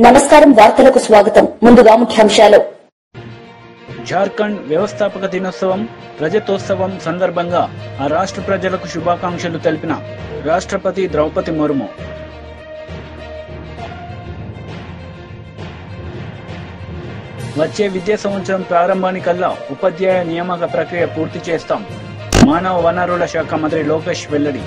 నమస్కారం వార్తలకు స్వాగతం ముందుగా ముఖ్యాంశాలు జార్ఖండ్ వ్యవస్థాపక దినోత్సవం రజతోత్సవం సందర్భంగా ఆ రాష్ట్ర ప్రజలకు శుభాకాంక్షలు తెలిపిన రాష్ట్రపతి ద్రౌపది ముర్ము వచ్చే విద్యా సంవత్సరం ప్రారంభానికల్లా ఉపాధ్యాయ నియామక ప్రక్రియ పూర్తి చేస్తాం మానవ వనరుల శాఖ మంత్రి లోకేష్ వెల్లడి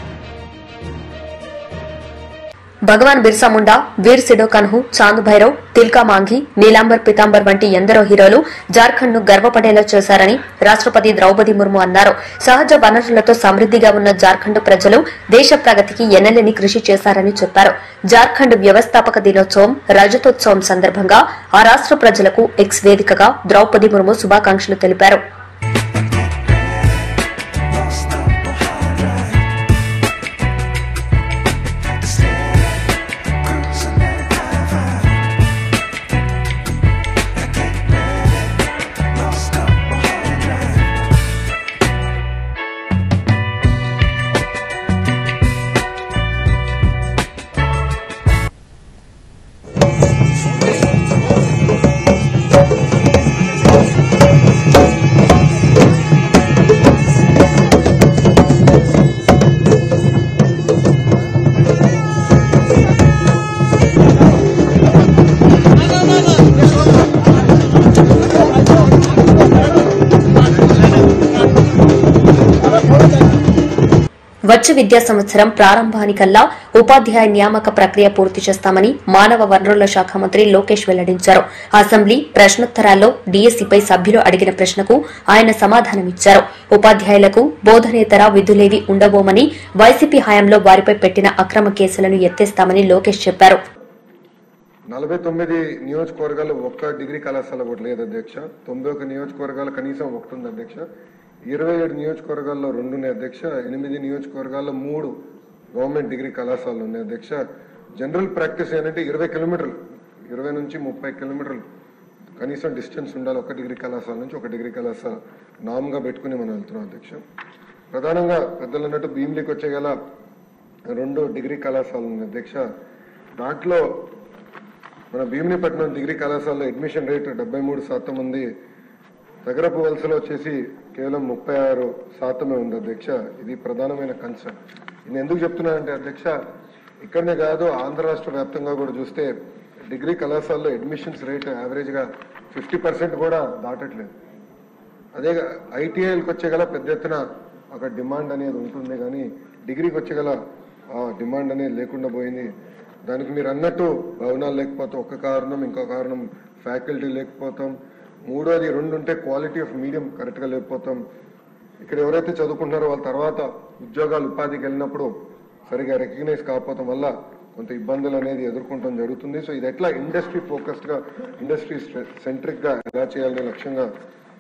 భగవాన్ బిర్సా ముండా, వీర్ సిడో కన్హు, చాంద్ భైరవ్, తిల్కా మాంఘీ, నీలాంబర్ పితాంబర్ వంటి ఎందరో హీరోలు జార్ఖండ్ ను గర్వపడేలా చేశారని రాష్ట్రపతి ద్రౌపది ముర్ము అన్నారు. సహజ వనరులతో సమృద్దిగా ఉన్న జార్ఖండ్ ప్రజలు దేశ ప్రగతికి ఎన్నలేని కృషి చేశారని చెప్పారు. జార్ఖండ్ వ్యవస్థాపక దినోత్సవం రజతోత్సవం సందర్భంగా ఆ రాష్ట్ర ప్రజలకు ఎక్స్ వేదికగా ద్రౌపది ముర్ము శుభాకాంక్షలు తెలిపారు. వచ్చే విద్యా సంవత్సరం ప్రారంభానికల్లా ఉపాధ్యాయ నియామక ప్రక్రియ పూర్తి చేస్తామని మానవ వనరుల శాఖ మంత్రి లోకేష్ వెల్లడించారు. అసెంబ్లీ ప్రశ్నోత్తరాల్లో డీఎస్సీపై సభ్యులు అడిగిన ప్రశ్నకు ఆయన సమాధానమిచ్చారు. ఉపాధ్యాయులకు బోధనేతర విధులేవి ఉండబోమని వైసీపీ హయాంలో వారిపై పెట్టిన అక్రమ కేసులను ఎత్తేస్తామని లోకేష్ చెప్పారు. 49 నియోజకవర్గాలు ఒక్క డిగ్రీ కళాశాల కూడా లేదు అధ్యక్ష. 91 నియోజకవర్గాలు కనీసం ఒకటి ఉంది అధ్యక్ష. 27 నియోజకవర్గాల్లో 2 ఉన్నాయి అధ్యక్ష. 8 నియోజకవర్గాల్లో 3 గవర్నమెంట్ డిగ్రీ కళాశాలలు ఉన్నాయి అధ్యక్ష. జనరల్ ప్రాక్టీస్ ఏంటంటే 20 కిలోమీటర్లు 20 నుంచి 30 కిలోమీటర్లు కనీసం డిస్టెన్స్ ఉండాలి ఒక డిగ్రీ కళాశాల నుంచి ఒక డిగ్రీ కళాశాల నామ్గా పెట్టుకుని మనం వెళ్తున్నాం అధ్యక్ష. ప్రధానంగా పెద్దలు అన్నట్టు భీమిలికి వచ్చే గల 2 డిగ్రీ కళాశాలలు ఉన్నాయి అధ్యక్ష. దాంట్లో మన భీమినిపట్నం డిగ్రీ కళాశాలలో అడ్మిషన్ రేట్ 73% ఉంది. నగరపు వలసలో వచ్చేసి కేవలం 36% ఉంది అధ్యక్ష. ఇది ప్రధానమైన కన్సర్న్. నేను ఎందుకు చెప్తున్నానంటే అధ్యక్ష, ఇక్కడనే కాదు ఆంధ్ర రాష్ట్ర వ్యాప్తంగా కూడా చూస్తే డిగ్రీ కళాశాలలో అడ్మిషన్స్ రేట్ యావరేజ్గా 50% కూడా దాటట్లేదు. అదే ఐటీఐలకు వచ్చే గల పెద్ద ఎత్తున ఒక డిమాండ్ అనేది ఉంటుంది, కానీ డిగ్రీకి వచ్చే గల డిమాండ్ అనేది లేకుండా పోయింది. దానికి మీరు అన్నట్టు భవనాలు లేకపోతే ఒక కారణం, ఇంకో కారణం ఫ్యాకల్టీ లేకపోతాం, మూడోది 2 ఉంటే క్వాలిటీ ఆఫ్ మీడియం కరెక్ట్గా లేకపోతాం. ఇక్కడ ఎవరైతే చదువుకుంటున్నారో వాళ్ళ తర్వాత ఉద్యోగాలు ఉపాధికి వెళ్ళినప్పుడు సరిగా రికగ్నైజ్ కాకపోవడం వల్ల కొంత ఇబ్బందులు అనేది ఎదుర్కొంటాం జరుగుతుంది. సో ఇది ఎట్లా ఇండస్ట్రీ ఫోకస్డ్గా ఇండస్ట్రీ సెంట్రిక్గా ఎలా చేయాలనే లక్ష్యంగా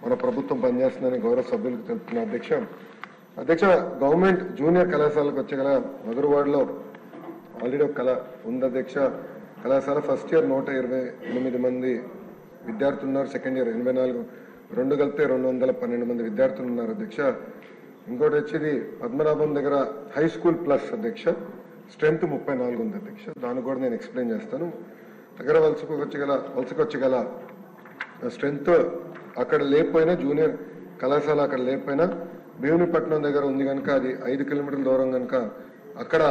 మన ప్రభుత్వం పనిచేస్తుందని గౌరవ సభ్యులకు తెలుపుతున్న అధ్యక్ష గవర్నమెంట్ జూనియర్ కళాశాలకు వచ్చే గల మధురవాడలో ఆల్రెడీ ఒక ఉంది అధ్యక్ష. కళాశాల ఫస్ట్ ఇయర్ 128 మంది విద్యార్థులు ఉన్నారు. సెకండ్ ఇయర్ 84, 2 కలిపితే 212 మంది విద్యార్థులు ఉన్నారు అధ్యక్ష. ఇంకోటి వచ్చేది పద్మనాభం దగ్గర హై స్కూల్ ప్లస్ అధ్యక్ష, స్ట్రెంత్ 34 ఉంది అధ్యక్ష. దాన్ని కూడా నేను ఎక్స్ప్లెయిన్ చేస్తాను. దగ్గర వలసకొచ్చగల స్ట్రెంత్ అక్కడ లేకపోయినా, జూనియర్ కళాశాల అక్కడ లేకపోయినా భీమునిపట్నం దగ్గర ఉంది కనుక అది 5 కిలోమీటర్ల దూరం కనుక అక్కడ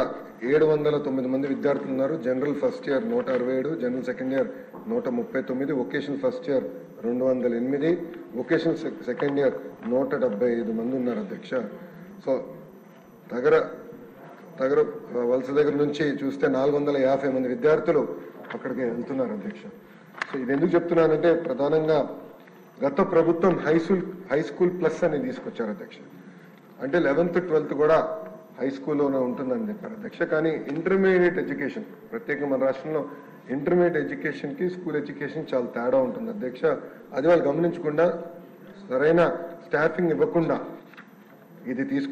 709 మంది విద్యార్థులు ఉన్నారు. General first year 167, general second year 139, vocational first year 208, vocational second year 175 మంది ఉన్నారు అధ్యక్ష. సో దగ్గర వలస దగ్గర నుంచి చూస్తే 450 మంది విద్యార్థులు అక్కడికి వెళ్తున్నారు అధ్యక్ష. సో ఇది ఎందుకు చెప్తున్నానంటే ప్రధానంగా గత ప్రభుత్వం హై స్కూల్ ప్లస్ అని తీసుకొచ్చారు అధ్యక్ష. అంటే 11th 12th కూడా హై స్కూల్లోనే ఉంటుందని చెప్పారు అధ్యక్ష. కానీ ఇంటర్మీడియట్ ఎడ్యుకేషన్ ప్రత్యేకంగా మన రాష్ట్రంలో ఇంటర్మీడియట్ ఎడ్యుకేషన్కి స్కూల్ ఎడ్యుకేషన్ చాలా తేడా ఉంటుంది అధ్యక్ష. అది వాళ్ళు గమనించకుండా సరైన స్టాఫింగ్ ఇవ్వకుండా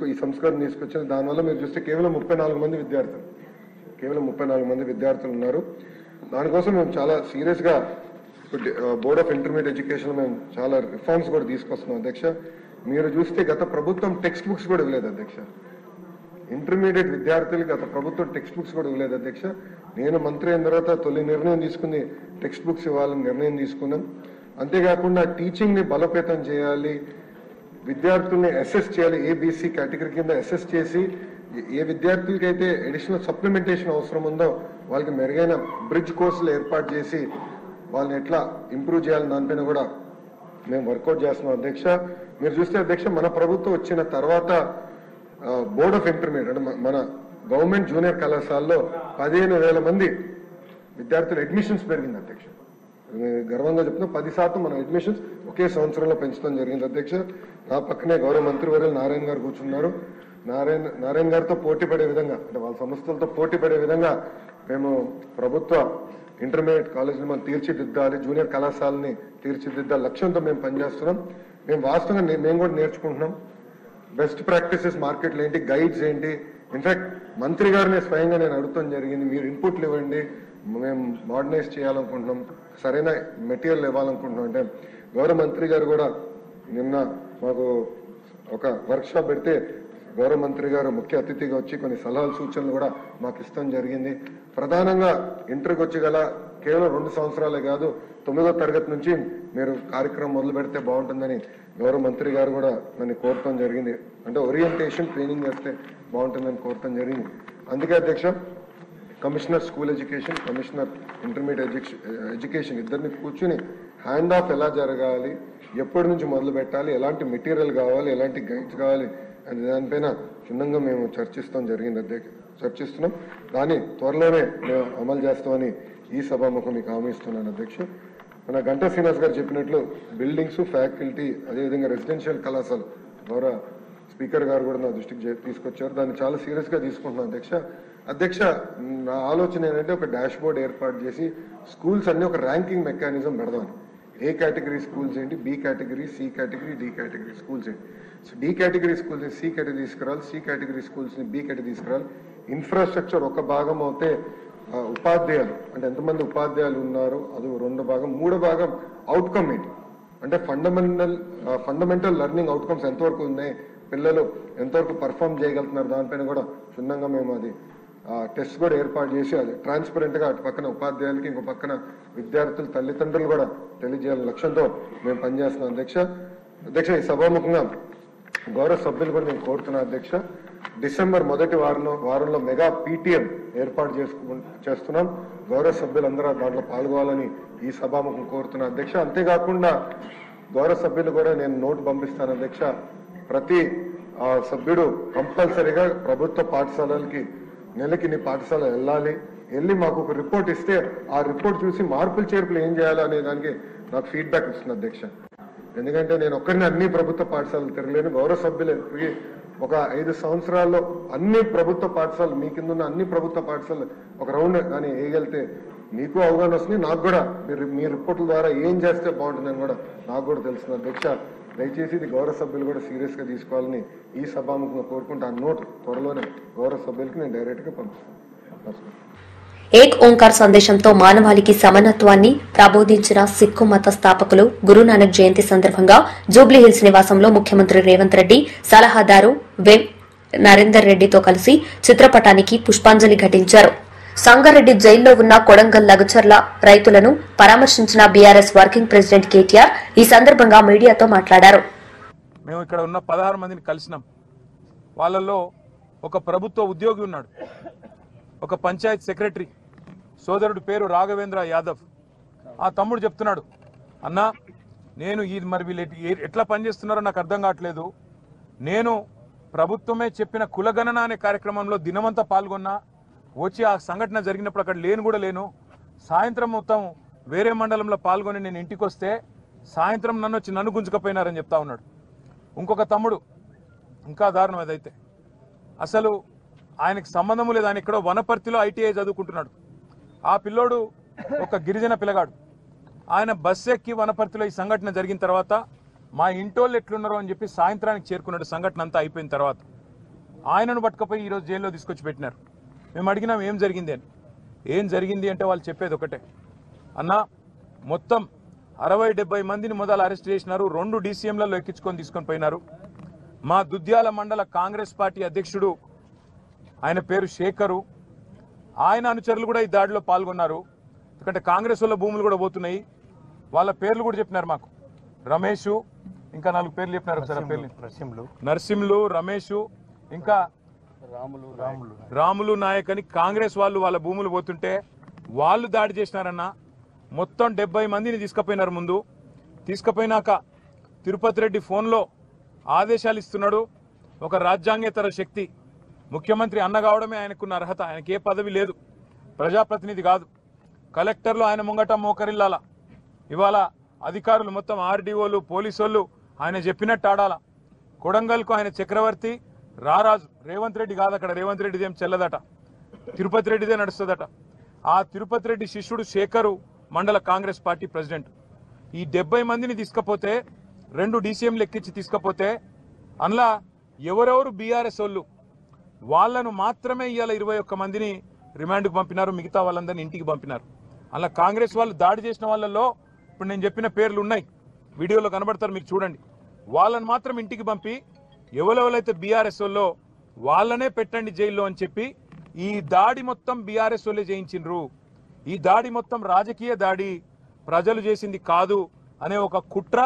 ఈ సంస్కరణ తీసుకొచ్చిన దానివల్ల మీరు చూస్తే కేవలం 34 మంది విద్యార్థులు ఉన్నారు. దానికోసం మేము చాలా సీరియస్గా బోర్డ్ ఆఫ్ ఇంటర్మీడియట్ ఎడ్యుకేషన్ మేము చాలా రిఫార్మ్స్ కూడా తీసుకొస్తున్నాం అధ్యక్ష. మీరు చూస్తే గత ప్రభుత్వం టెక్స్ట్ బుక్స్ కూడా ఇవ్వలేదు అధ్యక్ష. ఇంటర్మీడియట్ విద్యార్థులకు గత ప్రభుత్వం టెక్స్ట్ బుక్స్ కూడా ఇవ్వలేదు అధ్యక్ష. నేను మంత్రి అయిన తర్వాత తొలి నిర్ణయం తీసుకుంది టెక్స్ట్ బుక్స్ ఇవ్వాలని నిర్ణయం తీసుకున్నాం. అంతేకాకుండా టీచింగ్ ని బలోపేతం చేయాలి, విద్యార్థుల్ని అసెస్ చేయాలి, ఏబిసి కేటగిరీ కింద అసెస్ చేసి ఏ విద్యార్థులకైతే అడిషనల్ సప్లిమెంటేషన్ అవసరం ఉందో వాళ్ళకి మెరుగైన బ్రిడ్జ్ కోర్సులు ఏర్పాటు చేసి వాళ్ళని ఎట్లా ఇంప్రూవ్ చేయాలని దానిపైన కూడా మేము వర్కౌట్ చేస్తున్నాం అధ్యక్ష. మీరు చూస్తే అధ్యక్ష, మన ప్రభుత్వం వచ్చిన తర్వాత బోర్డ్ ఆఫ్ ఇంటర్మీడియట్ అంటే మన గవర్నమెంట్ జూనియర్ కళాశాలలో 15,000 మంది విద్యార్థుల అడ్మిషన్స్ పెరిగింది అధ్యక్ష. గర్వంగా చెప్తున్నా 10% మన అడ్మిషన్స్ ఒకే సంవత్సరంలో పెంచడం జరిగింది అధ్యక్ష. నా పక్కనే గౌరవ మంత్రివర్యులు నారాయణ గారు కూర్చున్నారు. నారాయణ గారితో పోటీ పడే విధంగా అంటే వాళ్ళ సంస్థలతో పోటీ పడే విధంగా మేము ప్రభుత్వ ఇంటర్మీడియట్ కాలేజీని మనం తీర్చిదిద్దాలి, జూనియర్ కళాశాలని తీర్చిదిద్దాలి లక్ష్యంతో మేము పనిచేస్తున్నాం. మేము వాస్తవంగా మేము కూడా నేర్చుకుంటున్నాం. బెస్ట్ ప్రాక్టీసెస్ మార్కెట్లు ఏంటి, గైడ్స్ ఏంటి. ఇన్ఫాక్ట్ మంత్రి గారిని స్వయంగా నేను అడుగుతాం జరిగింది, మీరు ఇన్పుట్లు ఇవ్వండి, మేము మోడర్నైజ్ చేయాలనుకుంటున్నాం, సరైన మెటీరియల్ ఇవ్వాలనుకుంటున్నాం. అంటే గౌరవ మంత్రి గారు కూడా నిన్న మాకు ఒక వర్క్ షాప్ పెడితే గౌరవ మంత్రి గారు ముఖ్య అతిథిగా వచ్చి కొన్ని సలహాలు సూచనలు కూడా మాకు ఇష్టం జరిగింది. ప్రధానంగా ఇంటర్కి వచ్చి గల కేవలం 2 సంవత్సరాలే కాదు, 9వ తరగతి నుంచి మీరు కార్యక్రమం మొదలు పెడితే బాగుంటుందని గౌరవ మంత్రి గారు కూడా నన్ను కోరటం జరిగింది. అంటే ఓరియంటేషన్ ట్రైనింగ్ చేస్తే బాగుంటుందని కోరటం జరిగింది. అందుకే అధ్యక్ష, commissioner school education, commissioner intermediate education ఇద్దరిని కూర్చుని హ్యాండ్ ఆఫ్ ఎలా జరగాలి, ఎప్పటి నుంచి మొదలు పెట్టాలి, ఎలాంటి మెటీరియల్ కావాలి, ఎలాంటి గైడ్స్ కావాలి అని దానిపైన క్షుణ్ణంగా మేము చర్చిస్తున్నాం. దాన్ని త్వరలోనే మేము అమలు చేస్తామని ఈ సభాముఖం మీకు హామీ ఇస్తున్నాను అధ్యక్ష. మన గంటా శ్రీనివాస్ గారు చెప్పినట్లు బిల్డింగ్స్, ఫ్యాకల్టీ, అదేవిధంగా రెసిడెన్షియల్ కళాశాల ద్వారా స్పీకర్ గారు కూడా నా దృష్టికి తీసుకొచ్చారు. దాన్ని చాలా సీరియస్ గా తీసుకుంటున్నాం అధ్యక్ష. నా ఆలోచన ఏంటంటే ఒక డాష్ బోర్డ్ ఏర్పాటు చేసి స్కూల్స్ అన్ని ఒక ర్యాంకింగ్ మెకానిజం పెడదామని. ఏ కేటగిరీ స్కూల్స్ ఏంటి, B category, C category, D category schools ఏంటి. సో డి కేటగిరీ స్కూల్స్ ని సి కేటగిరీ తీసుకురావాలి, సి కేటగిరీ స్కూల్స్ ని బి కేటగిరీ తీసుకురావాలి. ఇన్ఫ్రాస్ట్రక్చర్ ఒక భాగం అవుతే ఉపాధ్యాయులు అంటే ఎంతమంది ఉపాధ్యాయులు ఉన్నారు అది 2 భాగం, 3 భాగం అవుట్కమ్ ఏంటి అంటే ఫండమెంటల్ లెర్నింగ్ అవుట్కమ్స్ ఎంతవరకు ఉన్నాయి, పిల్లలు ఎంతవరకు పర్ఫామ్ చేయగలుగుతున్నారు, దానిపైన కూడా క్షుణ్ణంగా మేము అది టెస్ట్ కూడా ఏర్పాటు చేసి అది ట్రాన్స్పరెంట్ గా అటు పక్కన ఉపాధ్యాయులకి ఇంకో పక్కన విద్యార్థులు తల్లిదండ్రులు కూడా తెలియజేయాలని లక్ష్యంతో మేము పనిచేస్తున్నాం అధ్యక్ష. ఈ సభాముఖంగా గౌరవ సభ్యులు కూడా నేను కోరుతున్నా అధ్యక్ష, డిసెంబర్ మొదటి వారంలో మెగా పీటీఎం ఏర్పాటు చేస్తున్నాం. గౌరవ సభ్యులందరూ దాంట్లో పాల్గొవాలని ఈ సభాముఖం కోరుతున్నా అధ్యక్ష. అంతేకాకుండా గౌరవ సభ్యులు కూడా నేను నోటు పంపిస్తాను అధ్యక్ష. ప్రతి సభ్యుడు కంపల్సరీగా ప్రభుత్వ పాఠశాలలకి నెలకి నీ పాఠశాల వెళ్ళి మాకు ఒక రిపోర్ట్ ఇస్తే ఆ రిపోర్ట్ చూసి మార్పులు చేర్పులు ఏం చేయాలో అనే దానికి నాకు ఫీడ్బ్యాక్ ఇస్తుంది అధ్యక్ష. ఎందుకంటే నేను ఒక్కరిని అన్ని ప్రభుత్వ పాఠశాలలు తిరగలేను. గౌరవ సభ్యులు ఒక 5 సంవత్సరాల్లో అన్ని ప్రభుత్వ పాఠశాలలు మీ కింద ఉన్న అన్ని ప్రభుత్వ పాఠశాలలు ఒక రౌండ్ కానీ వేయగలితే మీకు అవగాహన వస్తుంది, నాకు కూడా మీ రిపోర్ట్ల ద్వారా ఏం చేస్తే బాగుంటుందని కూడా నాకు కూడా తెలుస్తుంది అధ్యక్ష. దయచేసి ఇది గౌరవ సభ్యులు కూడా సీరియస్ గా తీసుకోవాలని ఈ సభాముఖంగా కోరుకుంటూ ఆ నోట్ త్వరలోనే గౌరవ సభ్యులకి నేను డైరెక్ట్ గా పంపిస్తాను. ఏక్ ఓంకార్ సందేశంతో మానవాళికి సమానత్వాన్ని ప్రబోధించిన సిక్కు మత స్థాపకులు గురునానక్ జయంతి సందర్భంగా జూబ్లీహిల్స్ నివాసంలో ముఖ్యమంత్రి రేవంత్ రెడ్డి సలహాదారు నరేందర్ రెడ్డితో కలిసి చిత్రపటానికి పుష్పాంజలి ఘటించారు. సంగారెడ్డి జైల్లో ఉన్న కొడంగల్ లగచర్ల రైతులను పరామర్శించిన బీఆర్ఎస్ వర్కింగ్ ప్రెసిడెంట్ కేటీఆర్ ఈ సందర్భంగా మీడియాతో మాట్లాడారు. మేము ఇక్కడ ఉన్న 16 మందిని కలిసినాం. వాళ్ళల్లో ఒక ప్రభుత్వ ఉద్యోగి ఉన్నాడు, ఒక పంచాయత్ సెక్రటరీ సోదరుడు పేరు రాఘవేంద్ర యాదవ్. ఆ తమ్ముడు చెప్తున్నాడు, అన్నా నేను ఇది మరి వీళ్ళు ఎట్లా పనిచేస్తున్నారో నాకు అర్థం కావట్లేదు. నేను ప్రభుత్వమే చెప్పిన కులగణన అనే కార్యక్రమంలో దినమంతా పాల్గొన్నా, వచ్చి ఆ సంఘటన జరిగినప్పుడు అక్కడ లేను. సాయంత్రం మొత్తం వేరే మండలంలో పాల్గొని నేను ఇంటికి వస్తే సాయంత్రం నన్ను గుంజుకపోయినారని చెప్తా ఉన్నాడు. ఇంకొక తమ్ముడు ఇంకా దారుణం అదైతే, అసలు ఆయనకు సంబంధము లేదు, ఆయన ఎక్కడో వనపర్తిలో ఐటీఐ చదువుకుంటున్నాడు. ఆ పిల్లోడు ఒక గిరిజన పిల్లగాడు. ఆయన బస్సు ఎక్కి వనపర్తిలో ఈ సంఘటన జరిగిన తర్వాత మా ఇంటోళ్ళు ఎట్లున్నారో అని చెప్పి సాయంత్రానికి చేరుకున్నాడు. సంఘటన అంతా అయిపోయిన తర్వాత ఆయనను పట్టుకపోయి ఈరోజు జైల్లో తీసుకొచ్చి పెట్టినారు. మేము అడిగినాం ఏం జరిగింది అని. ఏం జరిగింది అంటే వాళ్ళు చెప్పేది ఒకటే, అన్నా మొత్తం 60-70 మందిని మొదలు అరెస్ట్ చేసినారు, 2 DCMలలో ఎక్కించుకొని తీసుకొని పోయినారు. మా దుద్యాల మండల కాంగ్రెస్ పార్టీ అధ్యక్షుడు ఆయన పేరు శేఖరు, ఆయన అనుచరులు కూడా ఈ దాడిలో పాల్గొన్నారు. ఎందుకంటే కాంగ్రెస్ వాళ్ళ భూములు కూడా పోతున్నాయి. వాళ్ళ పేర్లు కూడా చెప్పినారు మాకు. రమేష్, ఇంకా 4 పేర్లు చెప్పినారు. ఒకసారి పేర్లు నరసింహులు, రమేష్, ఇంకా రాములు నాయక్ అని కాంగ్రెస్ వాళ్ళు వాళ్ళ భూములు పోతుంటే వాళ్ళు దాడి చేసినారన్న. మొత్తం 70 మందిని తీసుకుపోయినారు. ముందు తీసుకుపోయినాక తిరుపతి రెడ్డి ఫోన్లో ఆదేశాలు ఇస్తున్నాడు. ఒక రాజ్యాంగేతర శక్తి, ముఖ్యమంత్రి అన్న కావడమే ఆయనకున్న అర్హత. ఆయనకి ఏ పదవి లేదు, ప్రజాప్రతినిధి కాదు. కలెక్టర్లు ఆయన ముంగట మోకరిల్లాల. ఇవాళ అధికారులు మొత్తం ఆర్డీఓలు, పోలీసోళ్ళు ఆయన చెప్పినట్టు ఆడాల. కొడంగల్కు ఆయన చక్రవర్తి, రారాజు. రేవంత్ రెడ్డి కాదు, అక్కడ రేవంత్ రెడ్డిది ఏం చెల్లదట, తిరుపతి రెడ్డిదే నడుస్తుందట. ఆ తిరుపతి రెడ్డి శిష్యుడు శేఖరు మండల కాంగ్రెస్ పార్టీ ప్రెసిడెంట్. ఈ 70 మందిని తీసుకపోతే 2 డీసీఎంలు ఎక్కించి తీసుకపోతే అందులో ఎవరెవరు బీఆర్ఎస్ వాళ్ళు వాళ్ళను మాత్రమే ఇవాళ 21 మందిని రిమాండ్కు పంపినారు. మిగతా వాళ్ళందరినీ ఇంటికి పంపినారు. అలా కాంగ్రెస్ వాళ్ళు దాడి చేసిన వాళ్ళల్లో ఇప్పుడు నేను చెప్పిన పేర్లు ఉన్నాయి, వీడియోలో కనబడతారు, మీరు చూడండి. వాళ్ళని మాత్రం ఇంటికి పంపి ఎవరెవరైతే బీఆర్ఎస్ వాళ్ళో వాళ్ళనే పెట్టండి జైల్లో అని చెప్పి ఈ దాడి మొత్తం బీఆర్ఎస్ వాళ్ళే చేయించిండ్రు. ఈ దాడి మొత్తం రాజకీయ దాడి, ప్రజలు చేసింది కాదు అనే ఒక కుట్ర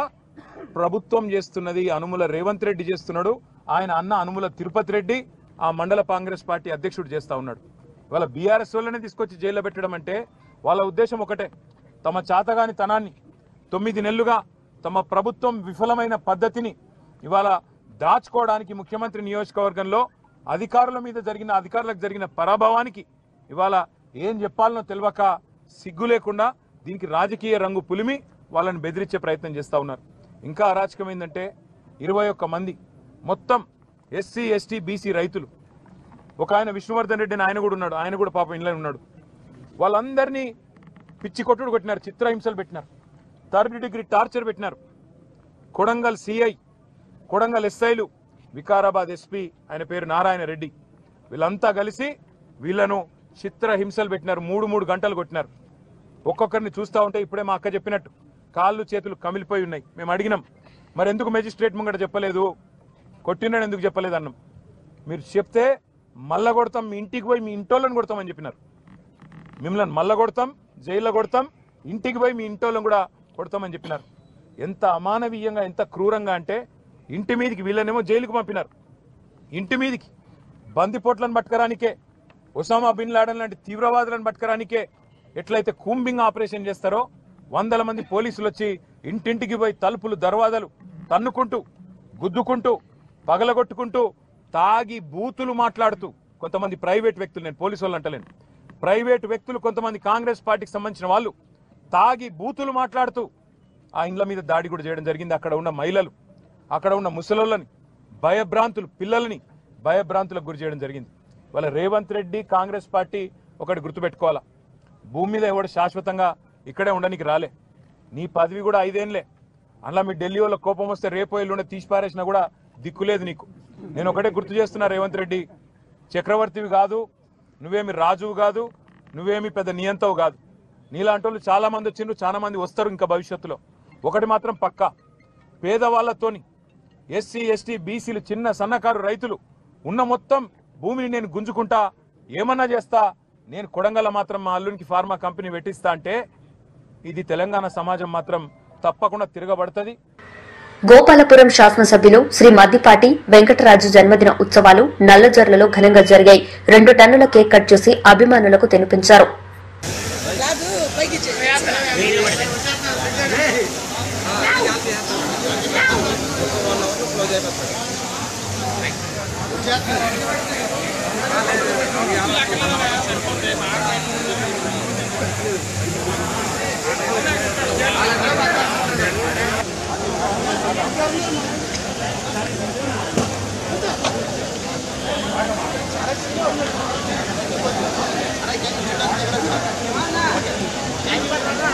ప్రభుత్వం చేస్తున్నది. అనుముల రేవంత్ రెడ్డి చేస్తున్నాడు. ఆయన అన్న అనుముల తిరుపతి రెడ్డి ఆ మండల కాంగ్రెస్ పార్టీ అధ్యక్షుడు చేస్తా ఉన్నాడు. వాళ్ళ బీఆర్ఎస్ వాళ్ళనే తీసుకొచ్చి జైల్లో పెట్టడం అంటే వాళ్ళ ఉద్దేశం ఒకటే, తమ చాతగాని తనాన్ని 9 నెలలుగా తమ ప్రభుత్వం విఫలమైన పద్ధతిని ఇవాళ దాచుకోవడానికి ముఖ్యమంత్రి నియోజకవర్గంలో అధికారులకు జరిగిన పరాభవానికి ఇవాళ ఏం చెప్పాలనో తెలియక సిగ్గు లేకుండా దీనికి రాజకీయ రంగు పులిమి వాళ్ళని బెదిరించే ప్రయత్నం చేస్తూ ఉన్నారు. ఇంకా అరాచకం ఏంటంటే 21 మంది మొత్తం ఎస్సీ, ఎస్టీ, బీసీ రైతులు. ఒక ఆయన విష్ణువర్ధన్ రెడ్డి ఆయన కూడా ఉన్నాడు, ఆయన కూడా పాపం ఇంట్లో ఉన్నాడు. వాళ్ళందరినీ పిచ్చి కొట్టుడు కొట్టినారు, చిత్రహింసలు పెట్టినారు, 3rd డిగ్రీ టార్చర్ పెట్టినారు. కొడంగల్ సిఐ, కొడంగల్ ఎస్ఐలు, వికారాబాద్ ఎస్పీ ఆయన పేరు నారాయణ రెడ్డి, వీళ్ళంతా కలిసి వీళ్ళను చిత్రహింసలు పెట్టినారు. 3 గంటలు కొట్టినారు. ఒక్కొక్కరిని చూస్తూ ఉంటే ఇప్పుడే మా అక్క చెప్పినట్టు కాళ్ళు చేతులు కమిలిపోయి ఉన్నాయి. మేము అడిగినాం, మరి ఎందుకు మెజిస్ట్రేట్ ముంగట చెప్పలేదు, కొట్టినాడు ఎందుకు చెప్పలేదు అన్నాం. మీరు చెప్తే మళ్ళా కొడతాం, మీ ఇంటికి పోయి మీ ఇంటోళ్ళని కొడతామని చెప్పినారు. మిమ్మల్ని మళ్ళా కొడతాం, జైల్లో కొడతాం, ఇంటికి పోయి మీ ఇంటోళ్ళని కూడా కొడతామని చెప్పినారు. ఎంత అమానవీయంగా, ఎంత క్రూరంగా అంటే ఇంటి మీదకి వీళ్ళనేమో జైలుకు పంపినారు. ఇంటి మీదకి బందిపోట్లను పట్టుకరానికే, ఒసామా బిన్ లాడెన్ లాంటి తీవ్రవాదులను పట్టుకరానికే ఎట్లయితే కూంబింగ్ ఆపరేషన్ చేస్తారో 100 మంది పోలీసులు వచ్చి ఇంటింటికి పోయి తలుపులు, దర్వాజాలు తన్నుకుంటూ, గుద్దుకుంటూ, పగలగొట్టుకుంటూ, తాగి బూతులు మాట్లాడుతూ కొంతమంది ప్రైవేట్ వ్యక్తులు, నేను పోలీసు వాళ్ళు అంటలేను, ప్రైవేట్ వ్యక్తులు కొంతమంది కాంగ్రెస్ పార్టీకి సంబంధించిన వాళ్ళు తాగి బూతులు మాట్లాడుతూ ఆ ఇండ్ల మీద దాడి కూడా చేయడం జరిగింది. అక్కడ ఉన్న మహిళలు, అక్కడ ఉన్న ముసలోళ్ళని భయభ్రాంతులు, పిల్లల్ని భయభ్రాంతులకు గురి చేయడం జరిగింది. వాళ్ళ రేవంత్ రెడ్డి కాంగ్రెస్ పార్టీ ఒకటి గుర్తుపెట్టుకోవాలా, భూమి మీద ఎవడు శాశ్వతంగా ఇక్కడే ఉండడానికి రాలే. నీ పదవి కూడా 5 ఏళ్ళే. అలా మీ ఢిల్లీ వాళ్ళ కోపం వస్తే రేపో ఎల్లుండే తీసి పారేసినా కూడా దిక్కులేదు నీకు. నేను ఒకటే గుర్తు చేస్తున్నా, రేవంత్ రెడ్డి చక్రవర్తివి కాదు, నువ్వేమి రాజువు కాదు, నువ్వేమి పెద్ద నియంతవు కాదు. నీలాంటి వాళ్ళు చాలా మంది వచ్చిండ్రు, చాలా మంది వస్తారు ఇంకా భవిష్యత్తులో. ఒకటి మాత్రం పక్కా, పేదవాళ్లతోని, ఎస్సీ, ఎస్టీ, బీసీలు, చిన్న సన్నకారు రైతులు ఉన్న మొత్తం భూమిని నేను గుంజుకుంటా, ఏమన్నా చేస్తా, నేను కొడంగల్ మాత్రం మా అల్లునికి ఫార్మా కంపెనీ పెట్టిస్తా అంటే ఇది తెలంగాణ సమాజం మాత్రం తప్పకుండా తిరగబడుతుంది. గోపాలపురం శాసనసభ్యులు శ్రీ మద్దిపాటి వెంకటరాజు జన్మదిన ఉత్సవాలు నల్లజర్లలో ఘనంగా జరిగాయి. 2 టన్నుల కేక్ కట్ చేసి అభిమానులకు తినిపించారు.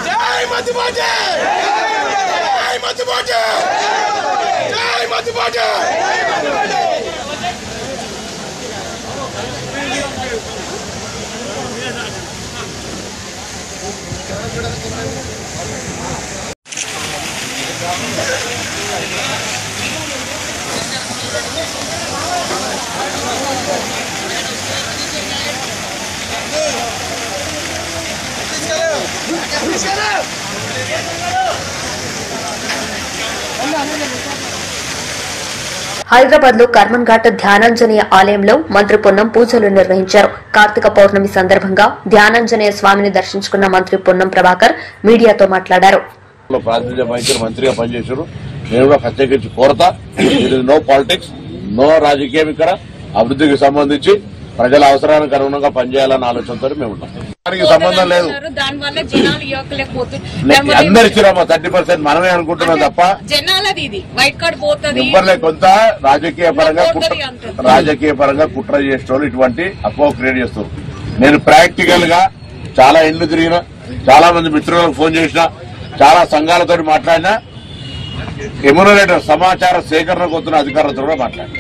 జై మద్దిపాటి! జై మద్దిపాటి! జై మద్దిపాటి! Hey! హైదరాబాద్ లో కర్మన్ ఘాట్ ధ్యానాంజనేయ ఆలయంలో మంత్రి పొన్నం పూజలు నిర్వహించారు. కార్తీక పౌర్ణమి సందర్భంగా ధ్యానాంజనేయ స్వామిని దర్శించుకున్న మంత్రి పొన్నం ప్రభాకర్ మీడియాతో మాట్లాడారు. ప్రాతినిధ్య వహించిన మంత్రిగా పనిచేశారు. నేను కూడా ప్రత్యేకించి కోరతా, నో పాలిటిక్స్, నో రాజకీయం. ఇక్కడ అభివృద్ధికి సంబంధించి ప్రజల అవసరానికి అనుగుణంగా పనిచేయాలన్న ఆలోచనతో మేము ఉన్నాం. దానికి సంబంధం లేదు. అందరు ఇచ్చిరామా 30% మనమే అనుకుంటున్నాం తప్ప ఇవ్వలే. కొంత రాజకీయ పరంగా కుట్ర చేసేవాళ్ళు ఇటువంటి అపోహ క్రియేట్ చేస్తారు. నేను ప్రాక్టికల్ గా చాలా ఇండ్లు తిరిగిన, చాలా మంది మిత్రులకు ఫోన్ చేసిన, చాలా సంఘాలతో మాట్లాడినా, ఎమ్యూనరేటర్ సమాచార సేకరణ కొత్తున్న అధికారులతో కూడా మాట్లాడినా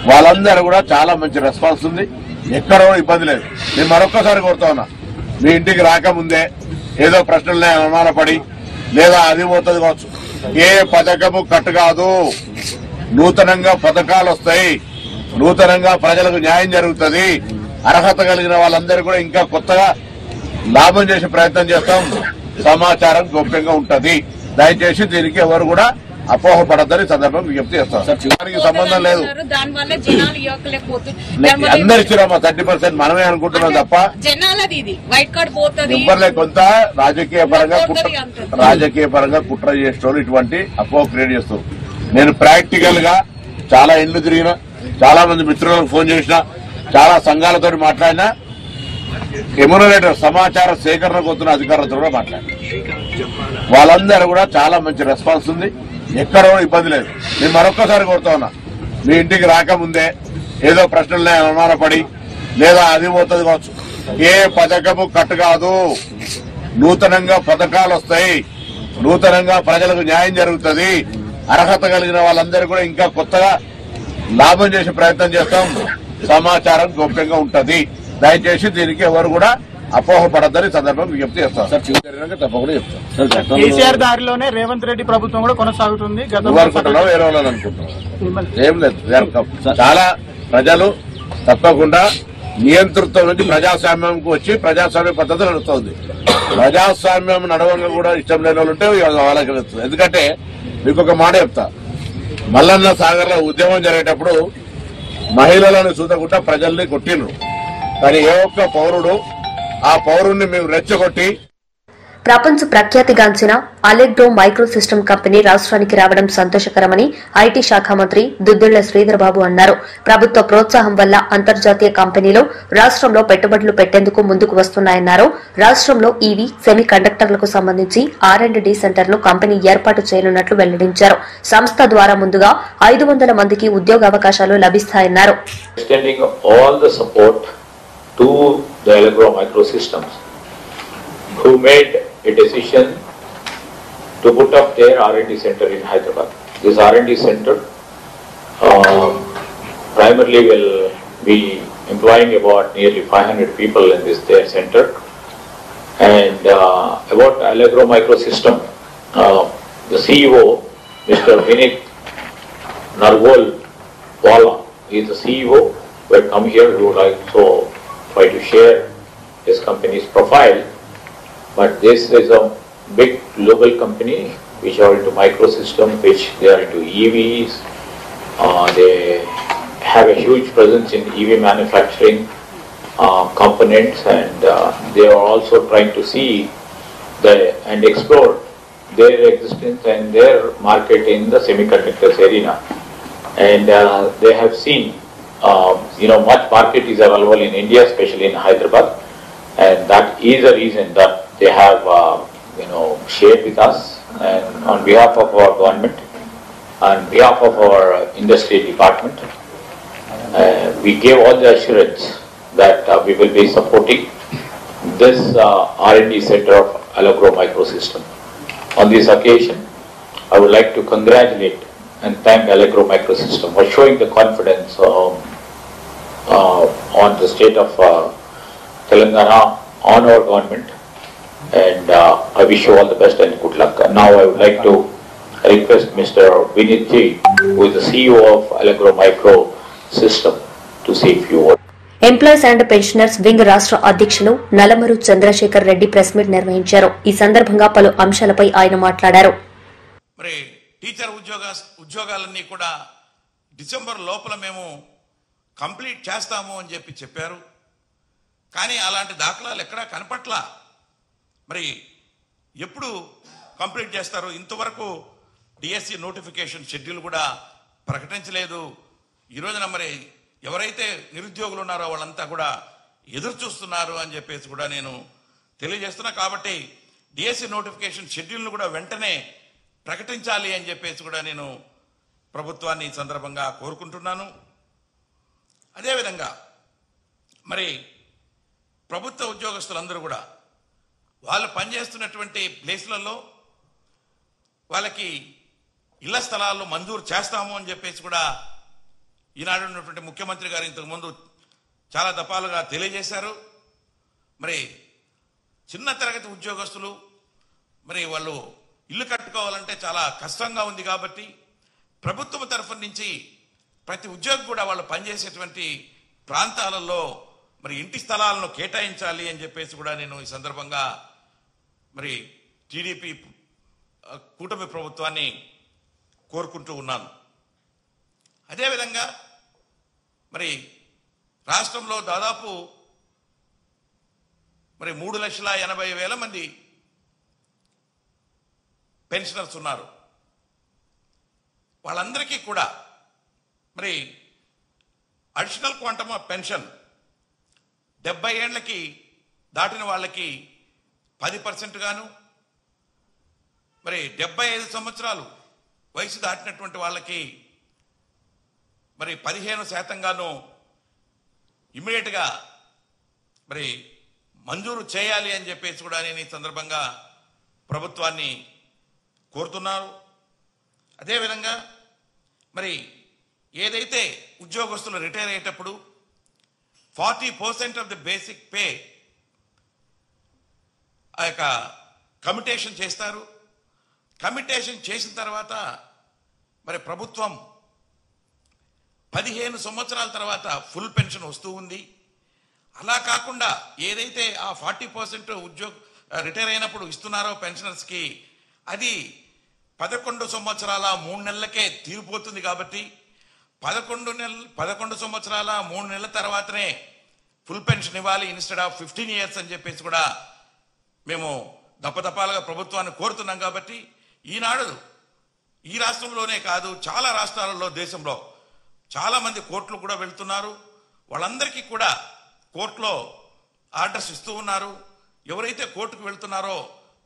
వాళ్ళందరూ కూడా చాలా మంచి రెస్పాన్స్ ఉంది. ఎక్కడో ఇబ్బంది లేదు. నేను మరొక్కసారి కోరుతా ఉన్నా, మీ ఇంటికి రాకముందే ఏదో ప్రశ్నలనే అనుమానపడి లేదా అది పోతుంది కావచ్చు. ఏ పథకము కట్టు కాదు. నూతనంగా పథకాలు వస్తాయి, నూతనంగా ప్రజలకు న్యాయం జరుగుతుంది. అర్హత కలిగిన వాళ్ళందరూ కూడా ఇంకా కొత్తగా లాభం చేసే ప్రయత్నం చేస్తాం. సమాచారం గోప్యంగా ఉంటది. దయచేసి దీనికి ఎవరు కూడా అపోహపడద్దని సందర్భం విజ్ఞప్తి చేస్తాం. దానికి సంబంధం లేదు. అందరు ఇచ్చిరామా 30% మనమే అనుకుంటున్నాం తప్ప ఇవ్వలే. కొంత రాజకీయ పరంగా కుట్ర చేసేవాళ్ళు ఇటువంటి అపోహ క్రియేట్ చేస్తారు. నేను ప్రాక్టికల్ గా చాలా ఇండ్లు తిరిగిన, చాలా మంది మిత్రులకు ఫోన్ చేసిన, చాలా సంఘాలతో మాట్లాడినా, ఎమ్యూనరేటర్ సమాచార సేకరణ కొత్తున్న అధికారులతో కూడా మాట్లాడినా వాళ్ళందరూ కూడా చాలా మంచి రెస్పాన్స్ ఉంది. ఎక్కడో ఇబ్బంది లేదు. నేను మరొక్కసారి కోరుతా ఉన్నా, మీ ఇంటికి రాకముందే ఏదో ప్రశ్నలనే అనుమానపడి లేదా అది పోతుంది కావచ్చు. ఏ పథకము కట్టు కాదు. నూతనంగా పథకాలు వస్తాయి, నూతనంగా ప్రజలకు న్యాయం జరుగుతుంది. అర్హత కలిగిన వాళ్ళందరూ కూడా ఇంకా కొత్తగా లాభం చేసే ప్రయత్నం చేస్తాం. సమాచారం గోప్యంగా ఉంటది. దయచేసి దీనికి ఎవరు కూడా అపోహపడద్దని సందర్భం విజ్ఞప్తి చేస్తాం. తప్పకుండా చెప్తాం. కేసీఆర్ దారిలోనే రేవంత్ రెడ్డి ప్రభుత్వం కూడా కొనసాగుతుంది. అనుకుంటున్నాం, వేరే వాళ్ళని అనుకుంటున్నాం. ఏం లేదు. చాలా ప్రజలు తప్పకుండా నియంతృత్వం నుంచి ప్రజాస్వామ్యంకు వచ్చి ప్రజాస్వామ్య పద్ధతి నడుస్తుంది. ప్రజాస్వామ్యం నడవంగా కూడా ఇష్టం లేని వాళ్ళు ఉంటే వాళ్ళకి తెలుస్తుంది. ఎందుకంటే మీకు ఒక మాట చెప్తా, మల్లన్న సాగర్ లో ఉద్యమం జరిగేటప్పుడు మహిళలను చూడకుండా ప్రజల్ని కొట్టిండ్రు. కానీ ఏ ఒక్క పౌరుడు ఆ పౌరుణ్ణి మేము రెచ్చగొట్టి ప్రపంచ ప్రఖ్యాతిగాంచిన అలెగ్రో మైక్రో సిస్టమ్ కంపెనీ రాష్ట్రానికి రావడం సంతోషకరమని ఐటీ శాఖ మంత్రి దుద్దిళ్ల శ్రీధర్ బాబు అన్నారు. ప్రభుత్వ ప్రోత్సాహం వల్ల అంతర్జాతీయ కంపెనీలు రాష్ట్రంలో పెట్టుబడులు పెట్టేందుకు ముందుకు వస్తున్నాయన్నారు. రాష్ట్రంలో ఈవీ సెమీ కండక్టర్లకు సంబంధించి R&D సెంటర్ను కంపెనీ ఏర్పాటు చేయనున్నట్లు వెల్లడించారు. సంస్థ ద్వారా ముందుగా 500 మందికి ఉద్యోగావకాశాలు లభిస్తాయన్నారు. To the Allegro Microsystems, who made a decision to put up their R&D center in Hyderabad. This R&D center primarily will be employing about nearly 500 people in their center. And about Allegro Microsystem, the CEO, Mr. Vinit Narwal Wala, he is the CEO. Will come here. We would like to try to share his company's profile, but this is a big global company which are into microsystems, which they are into EVs. They have a huge presence in EV manufacturing components, and they are also trying to see and explore their existence and their market in the semiconductors arena. And they have seen much market is available in India, especially in Hyderabad, and that is the reason that they have, shared with us. And on behalf of our government, on behalf of our industry department, we gave all the assurance that we will be supporting this R&D center of Allegro Microsystem. On this occasion, I would like to congratulate and thank Allegro Microsystem for showing the confidence on the state of Telangana, on our government, and I wish you all the best and good luck. And now I would like to request Mr. Vinit Ji, who is the CEO of Allegro Microsystem, to say a few words. Employees and pensioners wing రాష్ట అధ్యక్షులు నలమరు Chandrasekhar Reddy press meet నిర్వహించారు. ఈ సందర్భంగా పలు అంశాలపై ఆయన మాట్లాడారు. మరి టీచర్ ఉద్యోగాలన్నీ కూడా డిసెంబర్ లోపల మేము కంప్లీట్ చేస్తాము అని చెప్పారు. కానీ అలాంటి దాఖలాలు ఎక్కడా కనపట్లా. మరి ఎప్పుడు కంప్లీట్ చేస్తారు? ఇంతవరకు డిఎస్సి నోటిఫికేషన్ షెడ్యూల్ కూడా ప్రకటించలేదు. ఈ రోజున మరి ఎవరైతే నిరుద్యోగులు ఉన్నారో వాళ్ళంతా కూడా ఎదురు చూస్తున్నారు అని చెప్పేసి కూడా నేను తెలియజేస్తున్నా. కాబట్టి డిఎస్సి నోటిఫికేషన్ షెడ్యూల్ను కూడా వెంటనే ప్రకటించాలి అని చెప్పేసి కూడా నేను ప్రభుత్వాన్ని ఈ సందర్భంగా కోరుకుంటున్నాను. అదేవిధంగా మరి ప్రభుత్వ ఉద్యోగస్తులందరూ కూడా వాళ్ళు పనిచేస్తున్నటువంటి ప్లేస్లలో వాళ్ళకి ఇళ్ల స్థలాల్లో మంజూరు చేస్తాము అని చెప్పేసి కూడా ఈనాడు ఉన్నటువంటి ముఖ్యమంత్రి గారు ఇంతకుముందు చాలా దఫాలుగా తెలియజేశారు. మరి చిన్న తరగతి ఉద్యోగస్తులు మరి వాళ్ళు ఇల్లు కట్టుకోవాలంటే చాలా కష్టంగా ఉంది. కాబట్టి ప్రభుత్వం తరఫు నుంచి ప్రతి ఉద్యోగి కూడా వాళ్ళు పనిచేసేటువంటి ప్రాంతాలలో మరి ఇంటి స్థలాలను కేటాయించాలి అని చెప్పేసి కూడా నేను ఈ సందర్భంగా మరి టీడీపీ కూటమి ప్రభుత్వాన్ని కోరుకుంటూ ఉన్నాను. అదేవిధంగా మరి రాష్ట్రంలో దాదాపు మరి 3,80,000 మంది పెన్షనర్స్ ఉన్నారు. వాళ్ళందరికీ కూడా మరి అడిషనల్ క్వాంటమ్ ఆఫ్ పెన్షన్ 70 ఏళ్లకి దాటిన వాళ్ళకి 10% గాను, మరి 75 సంవత్సరాలు వయసు దాటినటువంటి వాళ్ళకి మరి 15% గాను ఇమ్మీడియట్గా మరి మంజూరు చేయాలి అని చెప్పేసి కూడా నేను ఈ సందర్భంగా ప్రభుత్వాన్ని కోరుతున్నారు. అదేవిధంగా మరి ఏదైతే ఉద్యోగస్తులు రిటైర్ అయ్యేటప్పుడు 40% ఆఫ్ ది బేసిక్ పే ఆ యొక్క కమిటేషన్ చేస్తారు. కమిటేషన్ చేసిన తర్వాత మరి ప్రభుత్వం 15 సంవత్సరాల తర్వాత ఫుల్ పెన్షన్ వస్తూ ఉంది. అలా కాకుండా ఏదైతే ఆ 40% రిటైర్ అయినప్పుడు ఇస్తున్నారో పెన్షనర్స్కి అది 11 సంవత్సరాల 3 నెలలకే తీరిపోతుంది. కాబట్టి 11 సంవత్సరాల 3 నెలల తర్వాతనే ఫుల్ పెన్షన్ ఇవ్వాలి ఇన్స్టెడ్ ఆఫ్ 15 years అని చెప్పేసి కూడా మేము దప్పదప్పాలుగా ప్రభుత్వాన్ని కోరుతున్నాం. కాబట్టి ఈనాడు ఈ రాష్ట్రంలోనే కాదు చాలా రాష్ట్రాలలో దేశంలో చాలా మంది కోర్టులు కూడా వెళ్తున్నారు. వాళ్ళందరికీ కూడా కోర్టులో ఆర్డర్స్ ఇస్తూ ఉన్నారు. ఎవరైతే కోర్టుకు వెళ్తున్నారో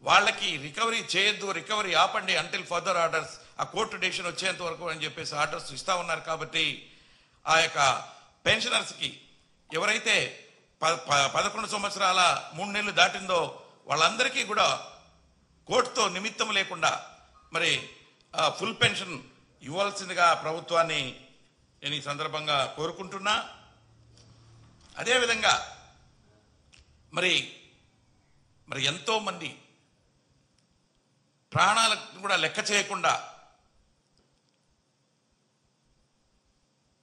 వాళ్ళకి రికవరీ చేయొద్దు, రికవరీ ఆపండి అంటిల్ ఫర్దర్ ఆర్డర్స్, ఆ కోర్టు డెసిషన్ వచ్చేంత వరకు అని చెప్పేసి ఆర్డర్స్ ఇస్తా ఉన్నారు. కాబట్టి ఆ యొక్క పెన్షనర్స్కి ఎవరైతే 11 సంవత్సరాల 3 నెలలు దాటిందో వాళ్ళందరికీ కూడా కోర్టుతో నిమిత్తం లేకుండా మరి ఫుల్ పెన్షన్ ఇవ్వాల్సిందిగా ప్రభుత్వాన్ని నేను ఈ సందర్భంగా కోరుకుంటున్నా. అదేవిధంగా మరి ఎంతో మంది ప్రాణాలకు కూడా లెక్క చేయకుండా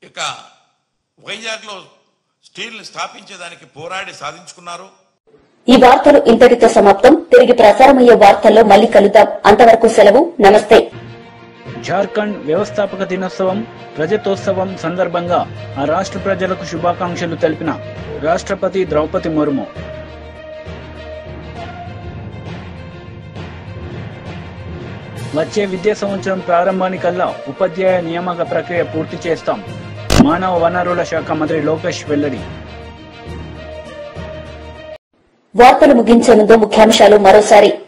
ఇక వైజాగ్లో స్టీల్ని స్థాపించేదానికి పోరాడి సాధించుకున్నారు. ఈ వార్తలు ఇంతటితో సమాప్తం. తిరిగి ప్రసారమయ్యే వార్తల్లో మళ్లీ కలుద్దాం. అంతవరకు సెలవు. నమస్తే. జార్ఖండ్ వ్యవస్థాపక దినోత్సవం రజతోత్సవం సందర్భంగా ఆ రాష్ట్ర ప్రజలకు శుభాకాంక్షలు తెలిపిన రాష్ట్రపతి ద్రౌపది ముర్ము. వచ్చే విద్యా సంవత్సరం ప్రారంభానికల్లా ఉపాధ్యాయ నియామక ప్రక్రియ పూర్తి చేస్తాం. మానవ వనరుల శాఖ మంత్రి లోకేష్ వెల్లడి. వార్తలు ముగించే ముందు ముఖ్యాంశాలు మరోసారి.